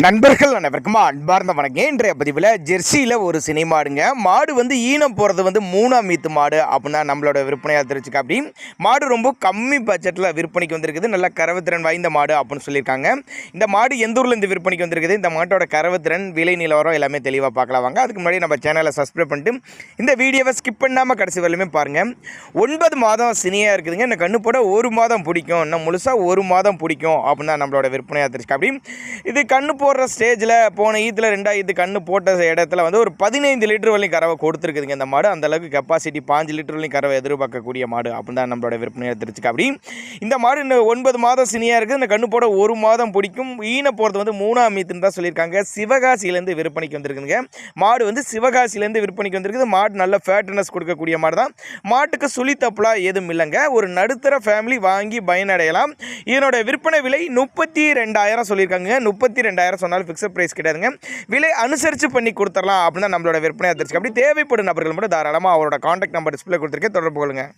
நண்பர்கள் அனைவருக்கும் அன்பார்ந்த வணக்கம். இன்றைய பதிவில் ஜெர்சியில் ஒரு சினை மாடுங்க. மாடு வந்து ஈனம் போகிறது வந்து 3ஆம் ஈத்து மாடு அப்படின்னா நம்மளோட விற்பனையாக தெரிஞ்சுக்க. அப்படி மாடு ரொம்ப கம்மி பட்ஜெட்டில் விற்பனைக்கு வந்திருக்குது. நல்ல கறவுத்திறன் வாய்ந்த மாடு அப்படின்னு சொல்லியிருக்காங்க. இந்த மாடு எந்த ஊர்லேருந்து விற்பனைக்கு வந்திருக்குது, இந்த மாட்டோட கறவுத்திறன், விலை நிலவரம் எல்லாமே தெளிவாக பார்க்கலாம் வாங்க. அதுக்கு முன்னாடி நம்ம சேனலை சப்ஸ்கிரைப் பண்ணிட்டு இந்த வீடியோவை ஸ்கிப் பண்ணாமல் கடைசி வரலுமே பாருங்கள். 9 மாதம் சினியாக இருக்குதுங்க. எனக்கு கண்ணு போட 1 மாதம் பிடிக்கும், இன்னும் முழுசாக 1 மாதம் பிடிக்கும் அப்படின்னா நம்மளோட விற்பனையாக தெரிஞ்சுக்க. அப்படி இது கண்ணு போடுற ஸ்டேஜில் போன ஈத்தில் 2ஆம் ஈத்து கண்ணு போட்ட இடத்துல வந்து ஒரு 15 லிட்டர் வரையும் கறவை கொடுத்துருக்குதுங்க. இந்த மாடு அந்தளவுக்கு கெப்பாசிட்டி 5 லிட்டர் வரையும் கறவை எதிர்பார்க்கக்கூடிய மாடு அப்படின்னு தான் நம்மளோட விற்பனையாக தெரிஞ்சுக்க. அப்படி இந்த மாடு இந்த 9 மாதம் சினியாக இருக்குது. இந்த கண்ணு போட 1 மாதம் பிடிக்கும். ஈன போகிறது வந்து 3ஆம் ஈத்துன்னு தான் சொல்லியிருக்காங்க. சிவகாசியிலேருந்து விற்பனைக்கு வந்திருக்குதுங்க. மாடு வந்து சிவகாசியிலேருந்து விற்பனைக்கு வந்திருக்குது. மாடு நல்ல ஃபேட்னஸ் கொடுக்கக்கூடிய மாடு தான். மாட்டுக்கு சுழி தப்புலாம் எதுவும் இல்லைங்க. ஒரு நடுத்தர ஃபேமிலி வாங்கி பயனடையலாம். இதனோட விற்பனை விலை 32,000 சொல்லியிருக்காங்க. 32,000 சொன்னாலும் ஃபிக்ஸட் பிரைஸ் கிடையாதுங்க. விலை அனுசரித்து பண்ணி கொடுத்துடலாம் அப்படின்னு தான் நம்மளோட விற்பனை தெரிஞ்சுக்க. அப்படி தேவைப்படும் நபர்கள் மட்டும் தாராளமாக அவரோட கான்டாக்ட் நம்பர் டிஸ்பிளே கொடுத்துருக்கேன், தொடர்பு கொள்ளுங்கள்.